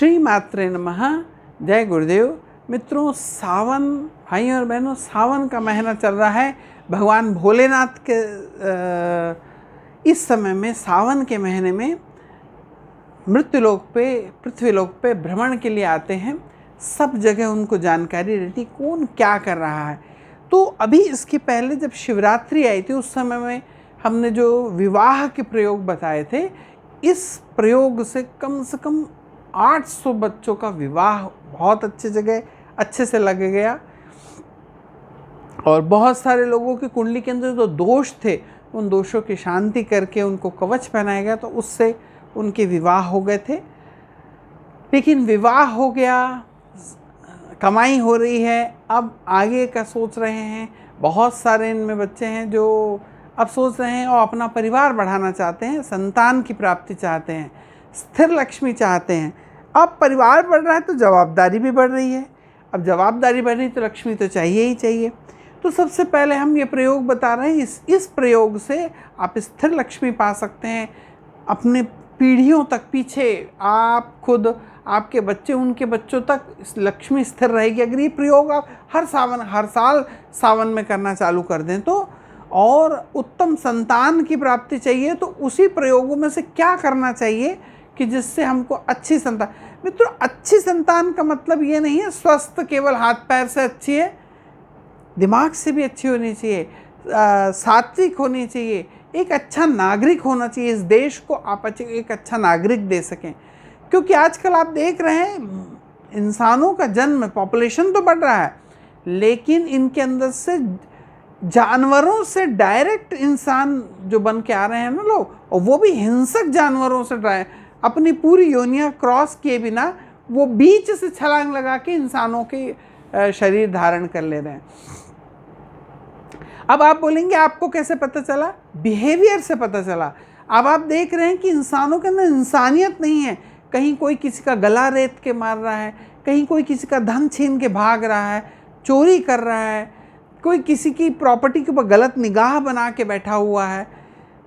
श्री मात्रे नमः। जय गुरुदेव। मित्रों, सावन, भाइयों और बहनों, सावन का महीना चल रहा है। भगवान भोलेनाथ के इस समय में, सावन के महीने में मृत्युलोक पे, पृथ्वीलोक पे भ्रमण के लिए आते हैं। सब जगह उनको जानकारी रहती कौन क्या कर रहा है। तो अभी इसके पहले जब शिवरात्रि आई थी, उस समय में हमने जो विवाह के प्रयोग बताए थे, इस प्रयोग से कम 800 बच्चों का विवाह बहुत अच्छे जगह अच्छे से लग गया। और बहुत सारे लोगों की कुंडली के अंदर जो दोष थे, उन दोषों की शांति करके उनको कवच पहनाया गया, तो उससे उनके विवाह हो गए थे। लेकिन विवाह हो गया, कमाई हो रही है, अब आगे का सोच रहे हैं। बहुत सारे इनमें बच्चे हैं जो अब सोच रहे हैं और अपना परिवार बढ़ाना चाहते हैं, संतान की प्राप्ति चाहते हैं, स्थिर लक्ष्मी चाहते हैं। अब परिवार बढ़ रहा है तो जवाबदारी भी बढ़ रही है। अब जवाबदारी बढ़ रही तो लक्ष्मी तो चाहिए ही चाहिए। तो सबसे पहले हम ये प्रयोग बता रहे हैं। इस प्रयोग से आप स्थिर लक्ष्मी पा सकते हैं। अपने पीढ़ियों तक, पीछे आप खुद, आपके बच्चे, उनके बच्चों तक लक्ष्मी स्थिर रहेगी अगर ये प्रयोग आप हर साल सावन में करना चालू कर दें तो। और उत्तम संतान की प्राप्ति चाहिए तो उसी प्रयोगों में से क्या करना चाहिए कि जिससे हमको अच्छी संतान। मित्रों, अच्छी संतान का मतलब ये नहीं है स्वस्थ केवल हाथ पैर से अच्छी है, दिमाग से भी अच्छी होनी चाहिए, सात्विक होनी चाहिए, एक अच्छा नागरिक होना चाहिए। इस देश को आप एक अच्छा नागरिक दे सकें। क्योंकि आजकल आप देख रहे हैं इंसानों का जन्म, पॉपुलेशन तो बढ़ रहा है, लेकिन इनके अंदर से जानवरों से डायरेक्ट इंसान जो बन के आ रहे हैं ना लोग, और वो भी हिंसक जानवरों से अपनी पूरी योनियां क्रॉस किए बिना वो बीच से छलांग लगा के इंसानों के शरीर धारण कर ले रहे हैं। अब आप बोलेंगे आपको कैसे पता चला? बिहेवियर से पता चला। अब आप देख रहे हैं कि इंसानों के अंदर इंसानियत नहीं है। कहीं कोई किसी का गला रेत के मार रहा है, कहीं कोई किसी का धन छीन के भाग रहा है, चोरी कर रहा है, कोई किसी की प्रॉपर्टी के ऊपर गलत निगाह बना के बैठा हुआ है।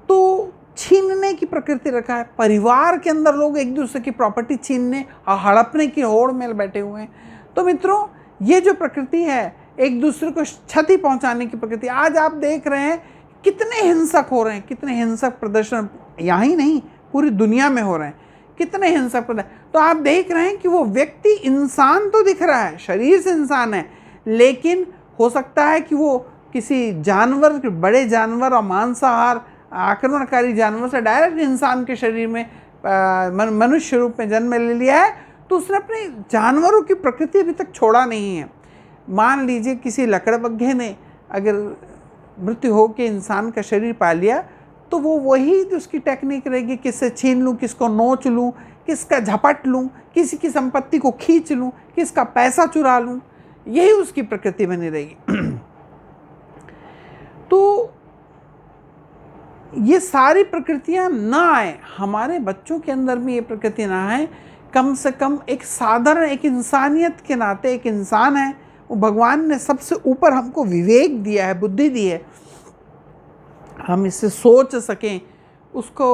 तो छीनने की प्रकृति रखा है। परिवार के अंदर लोग एक दूसरे की प्रॉपर्टी छीनने और हड़पने की होड़ में बैठे हुए हैं। तो मित्रों, ये जो प्रकृति है, एक दूसरे को क्षति पहुंचाने की प्रकृति, आज आप देख रहे हैं कितने हिंसक हो रहे हैं, कितने हिंसक प्रदर्शन यहाँ ही नहीं पूरी दुनिया में हो रहे हैं, कितने हिंसक प्रदर्शन। तो आप देख रहे हैं कि वो व्यक्ति इंसान तो दिख रहा है, शरीर से इंसान है, लेकिन हो सकता है कि वो किसी जानवर, बड़े जानवर और मांसाहार आक्रमणकारी जानवर से डायरेक्ट इंसान के शरीर में मनुष्य रूप में जन्म ले लिया है। तो उसने अपने जानवरों की प्रकृति अभी तक छोड़ा नहीं है। मान लीजिए किसी लकड़बग्घे ने अगर मृत्यु हो के इंसान का शरीर पा लिया, तो वो वही उसकी टेक्निक रहेगी, किससे छीन लूँ, किसको नोच लूँ, किसका झपट लूँ, किसी की संपत्ति को खींच लूँ, किसका पैसा चुरा लूँ, यही उसकी प्रकृति बनी रहेगी। तो ये सारी प्रकृतियां ना आए, हमारे बच्चों के अंदर भी ये प्रकृति ना आए। कम से कम एक साधारण, एक इंसानियत के नाते, एक इंसान है, वो भगवान ने सबसे ऊपर हमको विवेक दिया है, बुद्धि दी है, हम इससे सोच सकें, उसको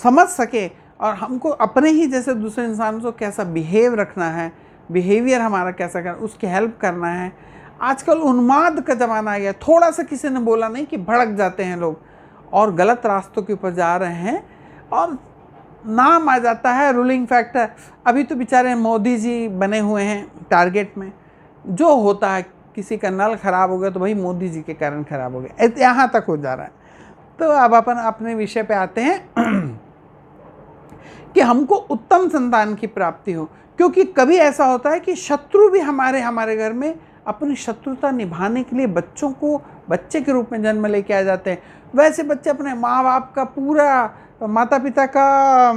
समझ सकें, और हमको अपने ही जैसे दूसरे इंसान को कैसा बिहेव रखना है, बिहेवियर हमारा कैसा करना, उसकी हेल्प करना है। आजकल उन्माद का ज़माना आ गया। थोड़ा सा किसी ने बोला नहीं कि भड़क जाते हैं लोग और गलत रास्तों के ऊपर जा रहे हैं, और नाम आ जाता है रूलिंग फैक्टर। अभी तो बेचारे मोदी जी बने हुए हैं टारगेट में। जो होता है, किसी का नल खराब हो गया तो भाई मोदी जी के कारण खराब हो गया, यहाँ तक हो जा रहा है। तो अब अपन अपने विषय पे आते हैं कि हमको उत्तम संतान की प्राप्ति हो। क्योंकि कभी ऐसा होता है कि शत्रु भी हमारे घर में अपनी शत्रुता निभाने के लिए बच्चों को बच्चे के रूप में जन्म लेके आ जाते हैं। वैसे बच्चे अपने माँ बाप का, पूरा माता पिता का,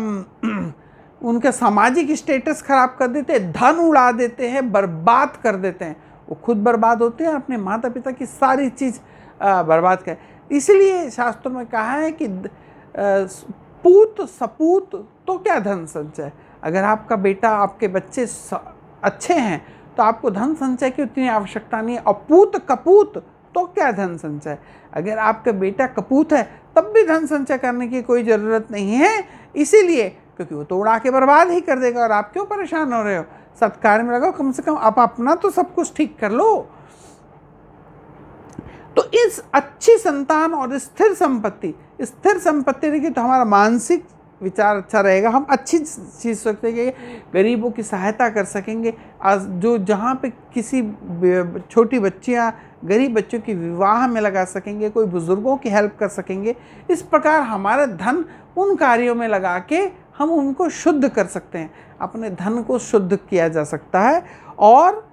उनका सामाजिक स्टेटस खराब कर देते हैं, धन उड़ा देते हैं, बर्बाद कर देते हैं। वो खुद बर्बाद होते हैं, अपने माता पिता की सारी चीज़ बर्बाद कर। इसलिए शास्त्रों में कहा है कि पूत सपूत तो क्या धन संचय। अगर आपका बेटा, आपके बच्चे अच्छे हैं तो आपको धन संचय की उतनी आवश्यकता नहीं है। और पूत कपूत तो क्या धन संचय। अगर आपका बेटा कपूत है तब भी धन संचय करने की कोई ज़रूरत नहीं है। इसीलिए क्योंकि वो तो उड़ा के बर्बाद ही कर देगा। और आप क्यों परेशान हो रहे हो? सत्कार में लगाओ, कम से कम आप अपना तो सब कुछ ठीक कर लो। तो इस अच्छी संतान और स्थिर संपत्ति रहेगी तो हमारा मानसिक विचार अच्छा रहेगा, हम अच्छी चीज़ सोचेंगे, गरीबों की सहायता कर सकेंगे। आज जो जहाँ पे किसी छोटी बच्चियाँ गरीब बच्चों की विवाह में लगा सकेंगे, कोई बुज़ुर्गों की हेल्प कर सकेंगे, इस प्रकार हमारा धन उन कार्यों में लगा के हम उनको शुद्ध कर सकते हैं। अपने धन को शुद्ध किया जा सकता है। और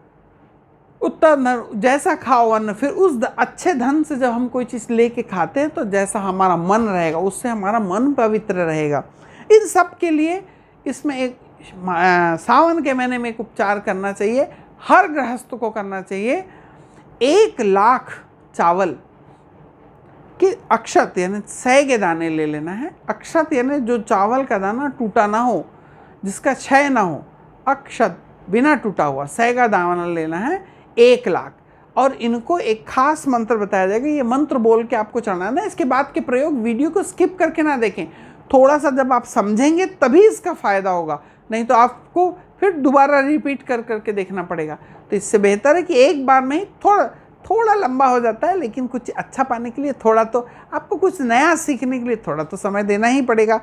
उत्तर जैसा खाओ अन्न, फिर उस अच्छे धन से जब हम कोई चीज़ लेके खाते हैं तो जैसा हमारा मन रहेगा, उससे हमारा मन पवित्र रहेगा। इन सब के लिए इसमें एक सावन के महीने में एक उपचार करना चाहिए, हर गृहस्थ को करना चाहिए। 1 लाख चावल कि अक्षत यानी 100 के दाने ले लेना है। अक्षत यानी जो चावल का दाना टूटा ना हो, जिसका क्षय ना हो, अक्षत बिना टूटा हुआ 100 का दाना लेना है, 1 लाख। और इनको एक खास मंत्र बताया जाएगा, ये मंत्र बोल के आपको चढ़ाना है। इसके बाद के प्रयोग वीडियो को स्किप करके ना देखें, थोड़ा सा जब आप समझेंगे तभी इसका फ़ायदा होगा, नहीं तो आपको फिर दोबारा रिपीट कर करके देखना पड़ेगा। तो इससे बेहतर है कि एक बार में ही थोड़ा लंबा हो जाता है, लेकिन कुछ अच्छा पाने के लिए थोड़ा तो आपको कुछ नया सीखने के लिए थोड़ा तो समय देना ही पड़ेगा।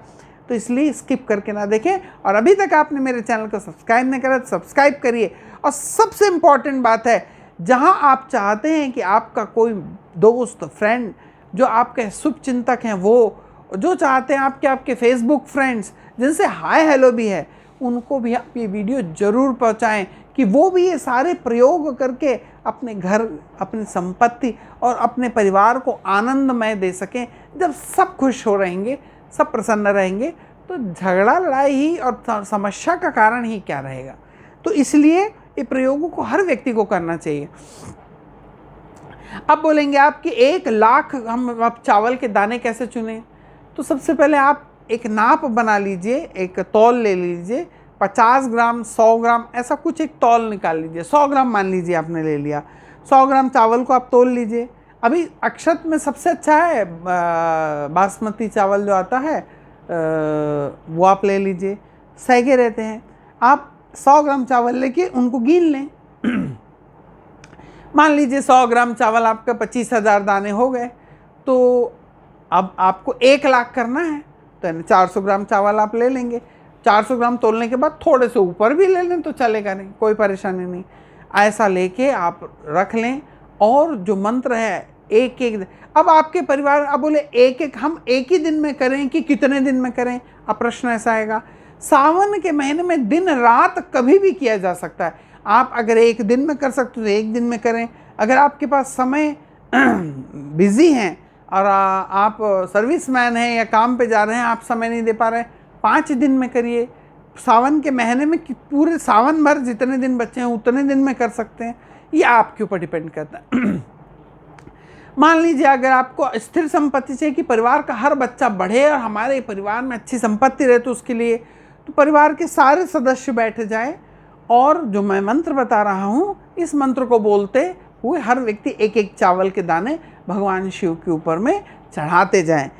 तो इसलिए स्किप करके ना देखें। और अभी तक आपने मेरे चैनल को सब्सक्राइब नहीं करा तो सब्सक्राइब करिए। और सबसे इम्पॉर्टेंट बात है, जहां आप चाहते हैं कि आपका कोई दोस्त फ्रेंड जो आपके शुभ चिंतक हैं, वो जो चाहते हैं आपके फेसबुक फ्रेंड्स जिनसे हाय हेलो भी है, उनको भी आप ये वीडियो ज़रूर पहुंचाएं कि वो भी ये सारे प्रयोग करके अपने घर, अपनी संपत्ति और अपने परिवार को आनंदमय दे सकें। जब सब खुश हो रहेंगे, सब प्रसन्न रहेंगे, तो झगड़ा लड़ाई ही और समस्या का कारण ही क्या रहेगा। तो इसलिए ये प्रयोगों को हर व्यक्ति को करना चाहिए। अब बोलेंगे आप कि 1 लाख हम आप चावल के दाने कैसे चुनें? तो सबसे पहले आप एक नाप बना लीजिए, एक तौल ले लीजिए, 50 ग्राम 100 ग्राम ऐसा कुछ एक तौल निकाल लीजिए। 100 ग्राम मान लीजिए आपने ले लिया, 100 ग्राम चावल को आप तौल लीजिए। अभी अक्षत में सबसे अच्छा है बासमती चावल जो आता है, वो आप ले लीजिए, सहगे रहते हैं। आप 100 ग्राम चावल लेके उनको गिन लें। मान लीजिए 100 ग्राम चावल आपका 25,000 दाने हो गए, तो अब आपको 1 लाख करना है, तो यानी 400 ग्राम चावल आप ले लेंगे। 400 ग्राम तोलने के बाद थोड़े से ऊपर भी ले लें तो चलेगा, नहीं कोई परेशानी नहीं। ऐसा लेके आप रख लें। और जो मंत्र है एक अब आपके परिवार, अब बोले हम एक ही दिन में करें कि कितने दिन में करें? अब प्रश्न ऐसा आएगा। सावन के महीने में दिन रात कभी भी किया जा सकता है। आप अगर एक दिन में कर सकते हो तो एक दिन में करें। अगर आपके पास समय बिजी हैं और आप सर्विसमैन हैं या काम पे जा रहे हैं, आप समय नहीं दे पा रहे, 5 दिन में करिए। सावन के महीने में पूरे सावन भर जितने दिन बचे हैं उतने दिन में कर सकते हैं, ये आपके ऊपर डिपेंड करता है। मान लीजिए अगर आपको स्थिर संपत्ति चाहिए कि परिवार का हर बच्चा बढ़े और हमारे परिवार में अच्छी संपत्ति रहे, तो उसके लिए तो परिवार के सारे सदस्य बैठ जाएं और जो मैं मंत्र बता रहा हूँ, इस मंत्र को बोलते हुए हर व्यक्ति 1-1 चावल के दाने भगवान शिव के ऊपर में चढ़ाते जाएं।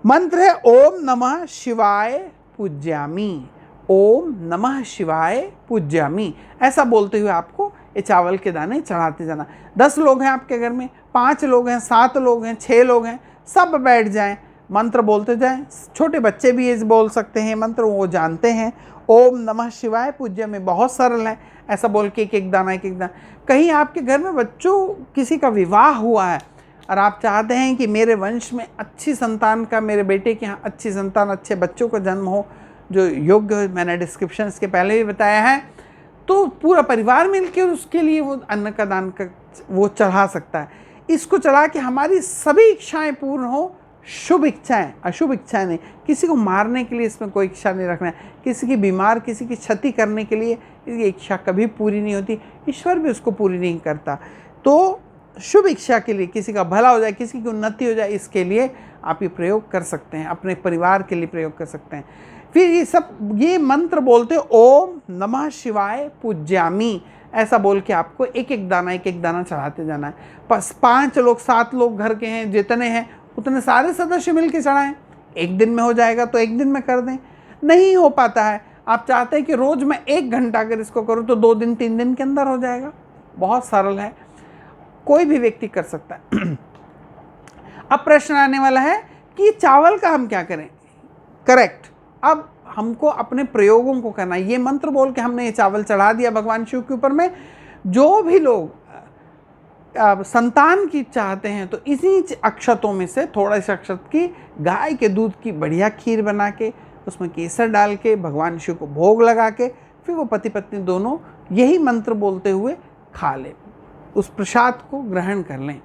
मंत्र है ओम नमः शिवाय पूज्यामी, ओम नमः शिवाय पूज्यामी। ऐसा बोलते हुए आपको ये चावल के दाने चढ़ाते जाना। 10 लोग हैं आपके घर में, 5 लोग हैं, 7 लोग हैं, 6 लोग हैं, सब बैठ जाएं, मंत्र बोलते जाएं। छोटे बच्चे भी ये बोल सकते हैं मंत्र, वो जानते हैं। ओम नमः शिवाय पूज्यामी बहुत सरल है, ऐसा बोल के एक दाना एक दाना। कहीं आपके घर में बच्चों किसी का विवाह हुआ है और आप चाहते हैं कि मेरे वंश में अच्छी संतान का, मेरे बेटे के यहाँ अच्छी संतान, अच्छे बच्चों का जन्म हो जो योग्य, मैंने डिस्क्रिप्शन इसके पहले भी बताया है, तो पूरा परिवार मिलकर उसके लिए वो अन्न का दान का वो चढ़ा सकता है। इसको चढ़ा के हमारी सभी इच्छाएं पूर्ण हो, शुभ इच्छाएं, अशुभ इच्छाएं नहीं। किसी को मारने के लिए इसमें कोई इच्छा नहीं रखना है, किसी की बीमार, किसी की क्षति करने के लिए ये इच्छा कभी पूरी नहीं होती, ईश्वर भी उसको पूरी नहीं करता। तो शुभ इच्छा के लिए, किसी का भला हो जाए, किसी की उन्नति हो जाए, इसके लिए आप ये प्रयोग कर सकते हैं, अपने परिवार के लिए प्रयोग कर सकते हैं। फिर ये मंत्र बोलते ओम नमः शिवाय पूज्यामी, ऐसा बोल के आपको एक दाना चढ़ाते जाना है। बस 5 लोग 7 लोग घर के हैं, जितने हैं उतने सारे सदस्य मिल के चढ़ाएं। एक दिन में हो जाएगा तो एक दिन में कर दें, नहीं हो पाता है। आप चाहते हैं कि रोज़ मैं 1 घंटा अगर इसको करूँ तो 2 दिन 3 दिन के अंदर हो जाएगा। बहुत सरल है, कोई भी व्यक्ति कर सकता है। अब प्रश्न आने वाला है कि चावल का हम क्या करें। करेक्ट, अब हमको अपने प्रयोगों को करना है। ये मंत्र बोल के हमने ये चावल चढ़ा दिया भगवान शिव के ऊपर में। जो भी लोग संतान की चाहते हैं तो इसी अक्षतों में से थोड़ा सा अक्षत की गाय के दूध की बढ़िया खीर बना के उसमें केसर डाल के भगवान शिव को भोग लगा के फिर वो पति पत्नी दोनों यही मंत्र बोलते हुए खा लें, उस प्रसाद को ग्रहण कर लें।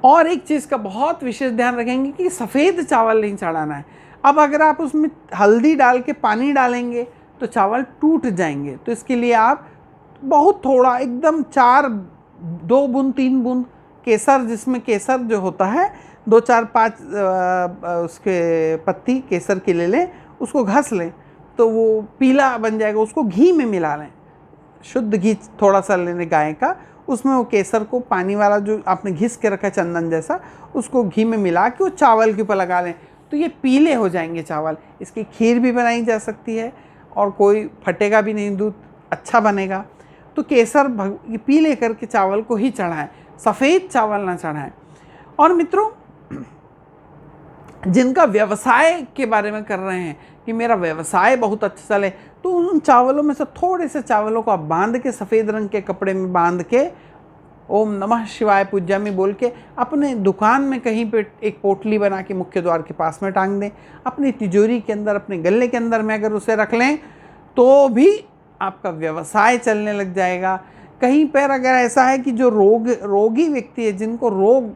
और एक चीज़ का बहुत विशेष ध्यान रखेंगे कि सफ़ेद चावल नहीं चढ़ाना है। अब अगर आप उसमें हल्दी डाल के पानी डालेंगे तो चावल टूट जाएंगे, तो इसके लिए आप बहुत थोड़ा एकदम 2 बूंद 3 बूंद केसर, जिसमें केसर जो होता है 2 4 5 उसके पत्ती केसर की ले लें, उसको घस लें तो वो पीला बन जाएगा। उसको घी में मिला लें, शुद्ध घी थोड़ा सा लेने गाय का, उसमें वो केसर को पानी वाला जो आपने घिस के रखा चंदन जैसा उसको घी में मिला के वो चावल के ऊपर लगा लें तो ये पीले हो जाएंगे चावल। इसकी खीर भी बनाई जा सकती है और कोई फटेगा भी नहीं, दूध अच्छा बनेगा। तो केसर पीले करके चावल को ही चढ़ाएं, सफ़ेद चावल ना चढ़ाएं। और मित्रों, जिनका व्यवसाय के बारे में कर रहे हैं कि मेरा व्यवसाय बहुत अच्छा चले, तो उन चावलों में से थोड़े से चावलों को आप बांध के सफ़ेद रंग के कपड़े में बांध के ओम नमः शिवाय पूज्यामि बोल के अपने दुकान में कहीं पे एक पोटली बना के मुख्य द्वार के पास में टांग दें। अपनी तिजोरी के अंदर, अपने गले के अंदर में अगर उसे रख लें तो भी आपका व्यवसाय चलने लग जाएगा। कहीं पर अगर ऐसा है कि जो रोगी व्यक्ति है, जिनको रोग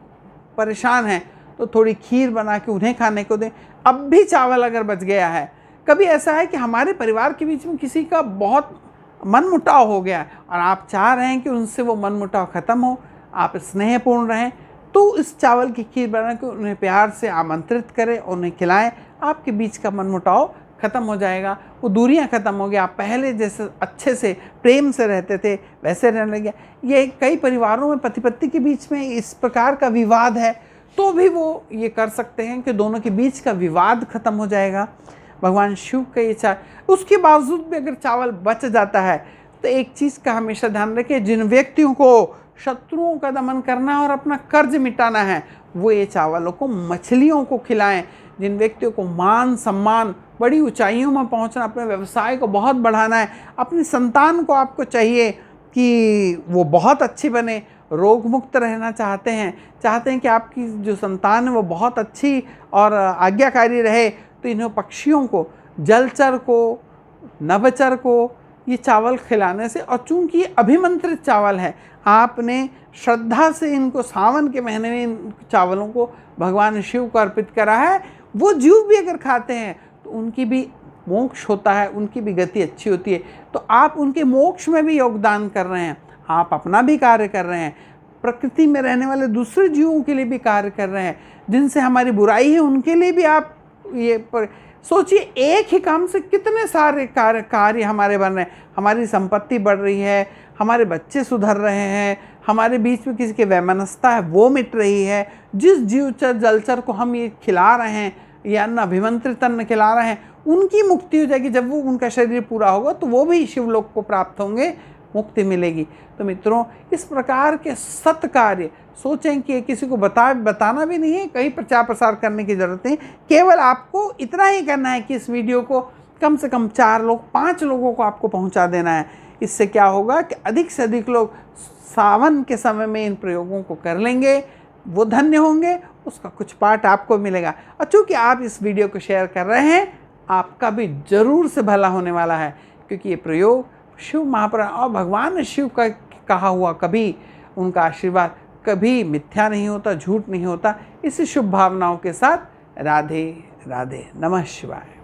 परेशान है, तो थोड़ी खीर बना के उन्हें खाने को दें। अब भी चावल अगर बच गया है, कभी ऐसा है कि हमारे परिवार के बीच में किसी का बहुत मनमुटाव हो गया है और आप चाह रहे हैं कि उनसे वो मनमुटाव ख़त्म हो, आप स्नेहपूर्ण रहें, तो इस चावल की खीर बना के उन्हें प्यार से आमंत्रित करें, उन्हें खिलाएं। आपके बीच का मनमुटाव ख़त्म हो जाएगा, वो दूरियां ख़त्म हो गई। आप पहले जैसे अच्छे से प्रेम से रहते थे वैसे रहने लगे। ये कई परिवारों में पति पत्नी के बीच में इस प्रकार का विवाद है तो भी वो ये कर सकते हैं कि दोनों के बीच का विवाद ख़त्म हो जाएगा। भगवान शिव का ये उसके बावजूद भी अगर चावल बच जाता है तो एक चीज़ का हमेशा ध्यान रखें, जिन व्यक्तियों को शत्रुओं का दमन करना है और अपना कर्ज मिटाना है वो ये चावलों को मछलियों को खिलाएं। जिन व्यक्तियों को मान सम्मान, बड़ी ऊंचाइयों में पहुंचना, अपने व्यवसाय को बहुत बढ़ाना है, अपनी संतान को आपको चाहिए कि वो बहुत अच्छी बने, रोग मुक्त रहना चाहते हैं कि आपकी जो संतान है वो बहुत अच्छी और आज्ञाकारी रहे, तो इन्हें पक्षियों को, जलचर को, नभचर को ये चावल खिलाने से, और चूंकि ये अभिमंत्रित चावल है, आपने श्रद्धा से इनको सावन के महीने में इन चावलों को भगवान शिव को अर्पित करा है, वो जीव भी अगर खाते हैं तो उनकी भी मोक्ष होता है, उनकी भी गति अच्छी होती है। तो आप उनके मोक्ष में भी योगदान कर रहे हैं, आप अपना भी कार्य कर रहे हैं, प्रकृति में रहने वाले दूसरे जीवों के लिए भी कार्य कर रहे हैं, जिनसे हमारी बुराई है उनके लिए भी आप ये सोचिए। एक ही काम से कितने सारे कार्य हमारे बन रहे हैं। हमारी संपत्ति बढ़ रही है, हमारे बच्चे सुधर रहे हैं, हमारे बीच में किसी की वैमनस्यता है वो मिट रही है, जिस जीवचर जलचर को हम ये खिला रहे हैं या अन्न अभिमंत्रित अन्न खिला रहे हैं उनकी मुक्ति हो जाएगी। जब वो उनका शरीर पूरा होगा तो वो भी शिवलोक को प्राप्त होंगे, मुक्ति मिलेगी। तो मित्रों, इस प्रकार के सत्कार्य सोचें कि किसी को बताना भी नहीं है, कहीं प्रचार प्रसार करने की ज़रूरत नहीं, केवल आपको इतना ही करना है कि इस वीडियो को कम से कम 4 लोग 5 लोगों को आपको पहुंचा देना है। इससे क्या होगा कि अधिक से अधिक लोग सावन के समय में इन प्रयोगों को कर लेंगे, वो धन्य होंगे, उसका कुछ पार्ट आपको मिलेगा। और चूँकि आप इस वीडियो को शेयर कर रहे हैं, आपका भी ज़रूर से भला होने वाला है, क्योंकि ये प्रयोग शिव महापुराण और भगवान शिव का कहा हुआ, कभी उनका आशीर्वाद कभी मिथ्या नहीं होता, झूठ नहीं होता। इसी शुभ भावनाओं के साथ राधे राधे, नमः शिवाय।